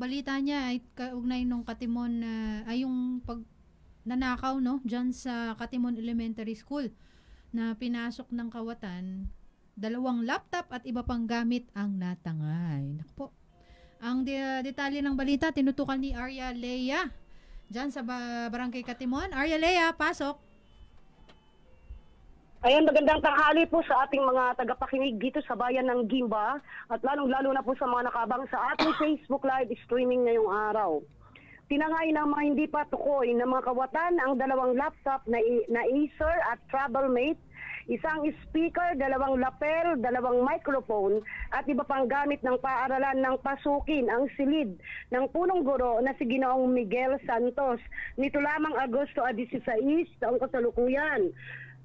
balita niya ay kaugnay nung Katimon ay yung nanakaw no diyan sa Katimon Elementary School na pinasok ng kawatan, 2 laptop at iba pang gamit ang natangay. Naku po. Ang detalye ng balita tinutukan ni Arya Lea diyan sa Barangay Katimon. Arya Lea, pasok. Ayan, magandang tanghali po sa ating mga tagapakinig dito sa bayan ng Gimba at lalong-lalo na po sa mga nakabang sa ating Facebook Live streaming ngayong araw. Tinangay ng mga hindi pa tukoy ng mga kawatan ang 2 laptop na Acer at Travelmate, isang speaker, 2 lapel, 2 microphone at iba pang gamit ng paaralan ng pasukin ang silid ng punong guro na si Ginoong Miguel Santos. Nito lamang Agosto 16 taong kasalukuyan.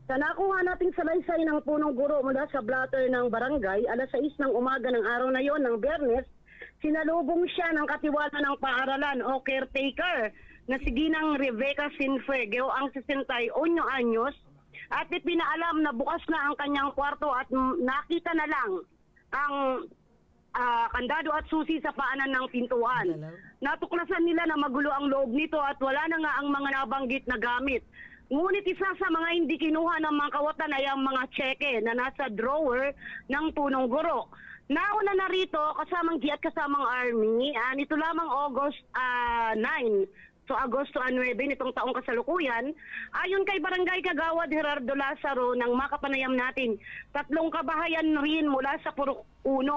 Sa nakuha nating salaysay ng punong guro mula sa blatter ng barangay, alas 6 ng umaga ng araw na yon ng Biyernes, sinalubong siya ng katiwala ng paaralan o caretaker na si Ginang Rebecca Sinfuego ang 61 anyos at ipinaalam na bukas na ang kanyang kwarto at nakita na lang ang kandado at susi sa paanan ng pintuan. Natuklasan nila na magulo ang loob nito at wala na nga ang mga nabanggit na gamit. Ngunit isa sa mga hindi kinuha ng mga kawatan ay ang mga tseke na nasa drawer ng punong guro. Nauna na rito kasamang G at kasamang Army, nito lamang August 9. So Agosto 9 nitong taong kasalukuyan, ayon kay Barangay Kagawad Gerardo Lazaro ng makapanayam natin, 3 kabahayan rin mula sa Purok 1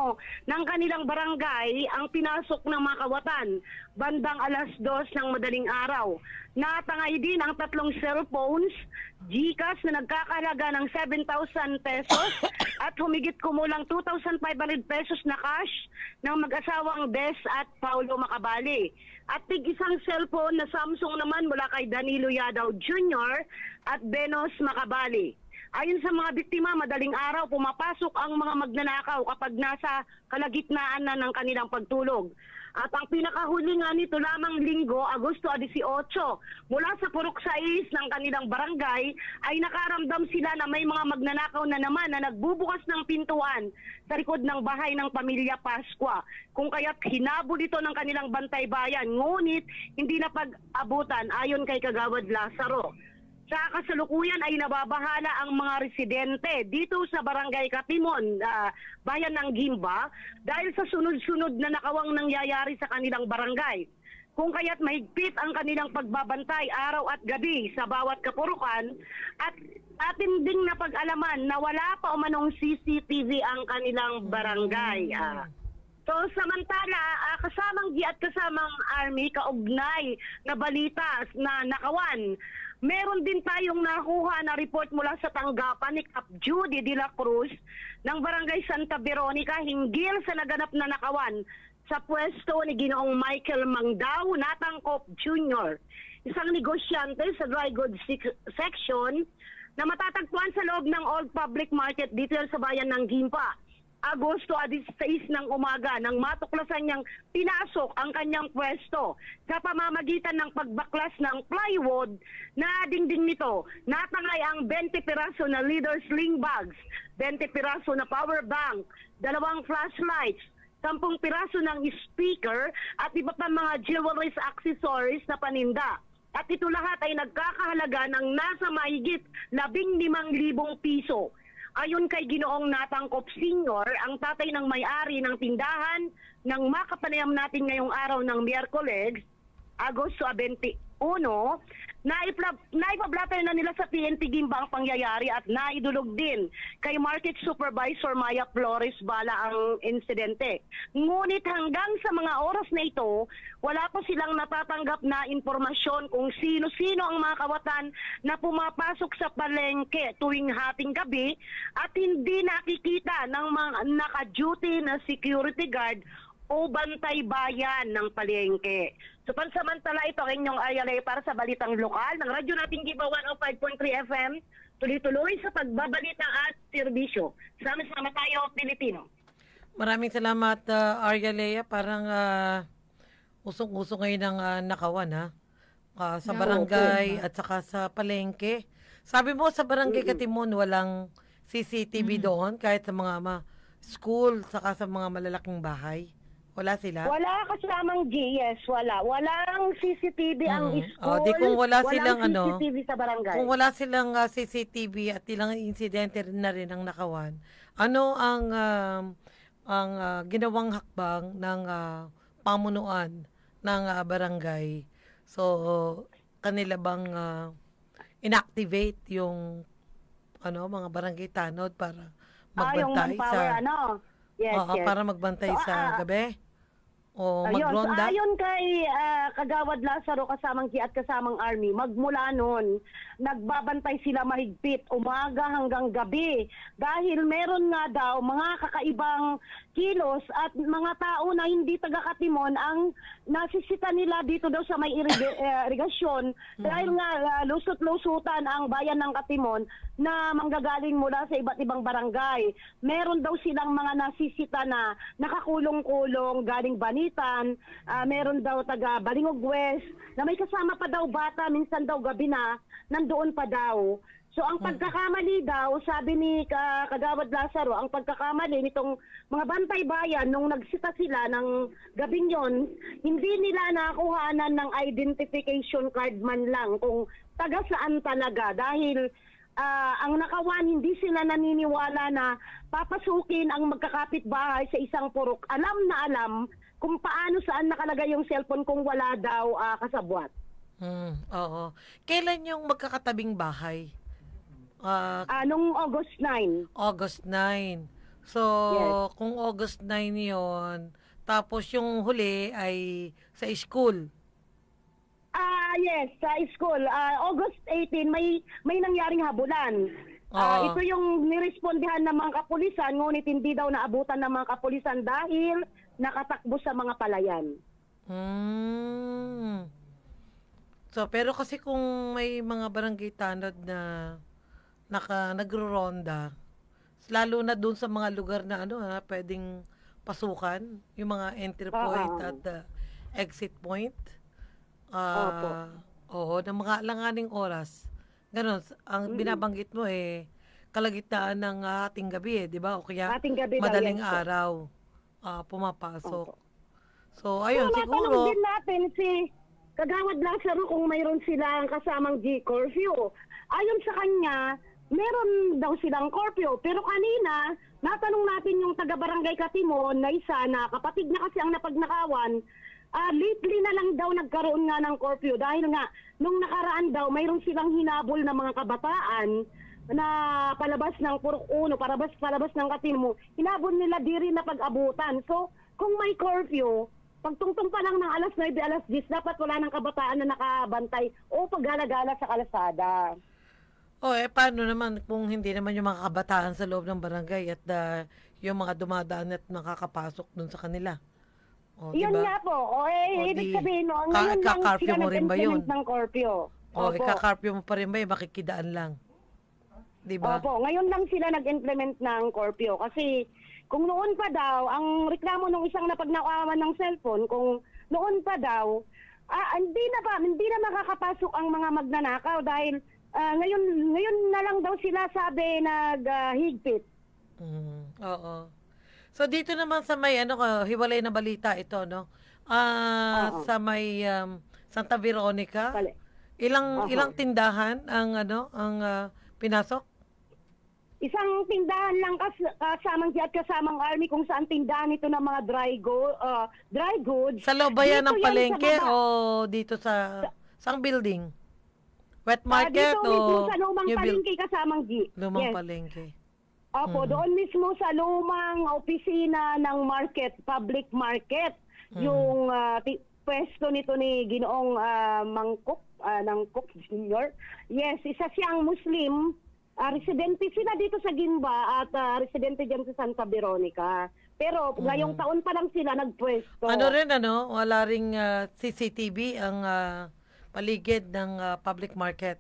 ng kanilang barangay ang pinasok ng mga kawatan bandang alas 2 ng madaling araw. Natangay din ang 3 cellphones, GCash na nagkakahalaga ng 7,000 pesos at humigit kumulang 2,500 pesos na cash ng mag-asawang Des at Paulo Macabali. At tig-isang cellphone na Samsung naman mula kay Danilo Yadaw Jr. at Benos Macabali. Ayon sa mga biktima, madaling araw pumapasok ang mga magnanakaw kapag nasa kalagitnaan na ng kanilang pagtulog. At ang pinakahuli nga nito lamang Linggo, Agosto 18, mula sa Purok 6 ng kanilang barangay, ay nakaramdam sila na may mga magnanakaw na naman na nagbubukas ng pintuan sa likod ng bahay ng pamilya Pasqua. Kung kaya't hinabol ito ng kanilang bantay bayan, ngunit hindi na pag-abutan ayon kay Kagawad Lazaro. Sa kasalukuyan ay nababahala ang mga residente dito sa Barangay Katimon, bayan ng Gimba, dahil sa sunod-sunod na nakawang nangyayari sa kanilang barangay. Kung kaya't mahigpit ang kanilang pagbabantay araw at gabi sa bawat kapurukan at atin ding napag-alaman na wala pa umanong CCTV ang kanilang barangay. So samantala, kasamang G at kasamang Army, kaugnay na balita na nakawan, meron din tayong nakuha na report mula sa tanggapan ni Cap Judy de la Cruz ng Barangay Santa Veronica hinggil sa naganap na nakawan sa pwesto ni Ginoong Michael Mangdao Natangkop Jr., isang negosyante sa dry goods section na matatagpuan sa loob ng Old Public Market dito sa bayan ng Gimba. Agosto 16 ng umaga nang matuklasan niyang pinasok ang kanyang pwesto sa pamamagitan ng pagbaklas ng plywood na dingding nito. Natangay ang 20 piraso na leader sling bags, 20 piraso na power bank, 2 flashlights, 10 piraso ng speaker at iba pa mga jewelries accessories na paninda. At ito lahat ay nagkakahalaga ng nasa mahigit 15,000 piso. Ayon kay Ginoong Natangkop Sr., ang tatay ng may-ari ng tindahan ng makapanayam natin ngayong araw ng Miyerkules, Agosto 21, naipablatter na nila sa PNP Gimba ang pangyayari at naidulog din kay Market Supervisor Maya Flores Bala ang insidente. Ngunit hanggang sa mga oras na ito, wala pa silang natatanggap na impormasyon kung sino-sino ang mga kawatan na pumapasok sa palengke tuwing hating gabi at hindi nakikita ng mga naka-duty na security guard o bantay bayan ng palengke. So pansamantala ito ang inyong ayalay para sa balitang lokal ng radyo nating Gimba 105.3 FM, tuloy-tuloy sa pagbabalita at serbisyo. Sama-sama tayo, Pilipino. Maraming salamat, Arya Lea. Parang usong-usong ngayon ng nakawan, sa barangay at saka sa palengke. Sabi mo sa barangay Katimon, walang CCTV doon kahit sa mga school, saka sa mga malalaking bahay. Wala sila? Wala kasamang G, yes, wala. Walang CCTV ang school. Di kung wala silang walang CCTV sa barangay. Kung wala silang CCTV at ilang insidente rin na rin ang nakawan, ano ang ginawang hakbang ng pamunuan ng barangay? So, kanila bang inactivate yung mga barangay tanod para magbantay yung manpower, Yes, yes. para magbantay sa gabi? O Ayun, magronda? ayon kay Kagawad Lazaro kasamang G at kasamang Army, magmula noon, nagbabantay sila mahigpit umaga hanggang gabi dahil meron nga daw mga kakaibang kilos at mga tao na hindi taga-Katimon ang nasisita nila dito daw sa may irigasyon dahil nga lusot-lusutan ang bayan ng Katimon na manggagaling mula sa iba't ibang barangay. Meron daw silang mga nasisita na nakakulong-kulong galing Banitan, meron daw taga Balingog West, na may kasama pa daw bata, minsan daw gabi na, nandoon pa daw. So ang pagkakamali daw, sabi ni Kagawad Lazaro, ang pagkakamali nitong mga bantay bayan nung nagsita sila ng gabing yon, hindi nila nakuhanan ng identification card man lang kung taga saan talaga dahil ang nakawan, hindi sila naniniwala na papasukin ang magkakapitbahay sa isang purok. Alam na alam kung paano saan nakalagay yung cellphone kung wala daw kasabwat. Oo. Kailan yung magkakatabing bahay? Nung August 9. August 9. So, Yes. kung August 9 yon, tapos yung huli ay sa school. Yes, sa school. August 18, may nangyaring habulan. Oo. Ito yung nirespondihan ng mga kapulisan, ngunit hindi daw naabutan ng mga kapulisan dahil nakatakbo sa mga palayan. So, pero kasi kung may mga barangay tanod na nagro-ronda, lalo na doon sa mga lugar na pwedeng pasukan, yung mga entry point at exit point. Oo, ng mga alanganing oras. Ganon, ang binabanggit mo kalagitnaan ng ating gabi, di ba? O kaya madaling araw pumapasok. So, ayun, siguro. Matanong din natin si Kagawad Lazaro kung mayroon silang kasamang G-curfew. Ayon sa kanya, meron daw silang curfew. Pero kanina, natanong natin yung taga-barangay Katimon na isa na kapatid na kasi ang napagnakawan, lately na lang daw nagkaroon nga ng curfew dahil nga nung nakaraan daw mayroon silang hinabol na mga kabataan na palabas ng Purok 1, palabas ng Katimon. Hinabol nila diri na pag-abutan. So, kung may curfew, pagtungtong pa lang ng alas 9, alas 10, dapat wala ng kabataan na nakabantay o paggala-gala sa kalsada. Paano naman kung hindi naman yung mga kabataan sa loob ng barangay at yung mga dumadaan at nakakapasok dun sa kanila? Yun diba? nga po. Ibig sabihin, ngayon lang ika-curfew sila mo rin ba yun? nag-implement ng curfew. Ika-curfew mo pa rin ba makikidaan lang? Diba? Opo, ngayon lang sila nag-implement ng curfew. Kasi kung noon pa daw, ang reklamo ng isang napagnakawan ng cellphone, kung noon pa daw, hindi na makakapasok ang mga magnanakaw dahil ngayon na lang daw sila sabi naghigpit. Oo. So dito naman sa may hiwalay na balita ito, no? Sa may Santa Veronica, ilang tindahan ang pinasok? Isang tindahan lang kasamang at kasamang Army kung saan tindahan ito ng mga dry goods. Sa loob ba yan ng Dito palengke sa o dito sa sang building? Wet market dito o sa lumang palengke kasamang G. Lumang palengke. Opo, doon mismo sa lumang opisina ng market, public market, yung pwesto nito ni Ginoong Mangkok, ng Cook Jr. Yes, isa siyang Muslim. Residente sila dito sa Gimba at residente dyan sa Santa Veronica. Pero ngayong taon pa lang sila nagpwesto. Wala ring CCTV ang paligid ng public market.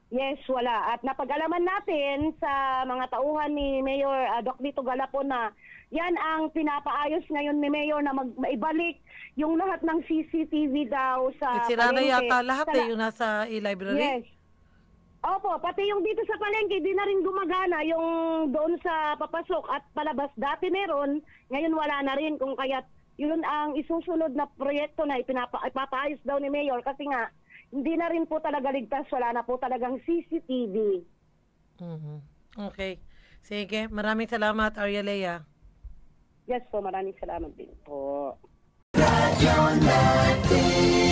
Yes, wala. At napag-alaman natin sa mga tauhan ni Mayor Doc Lito Galapon na yan ang pinapaayos ngayon ni Mayor na maibalik yung lahat ng CCTV daw sa Sira na palengke. yata lahat yung nasa e-library. Yes. Opo, pati yung dito sa palengke, di na rin gumagana yung doon sa papasok at palabas. Dati meron, ngayon wala na rin kung kaya't yun ang isusunod na proyekto na ipapaayos daw ni Mayor kasi nga, hindi na rin po talaga ligtas, wala na po talagang CCTV. Mhm. Okay. Sige, maraming salamat, Arya Lea. Yes po, maraming salamat din po. Radyo natin.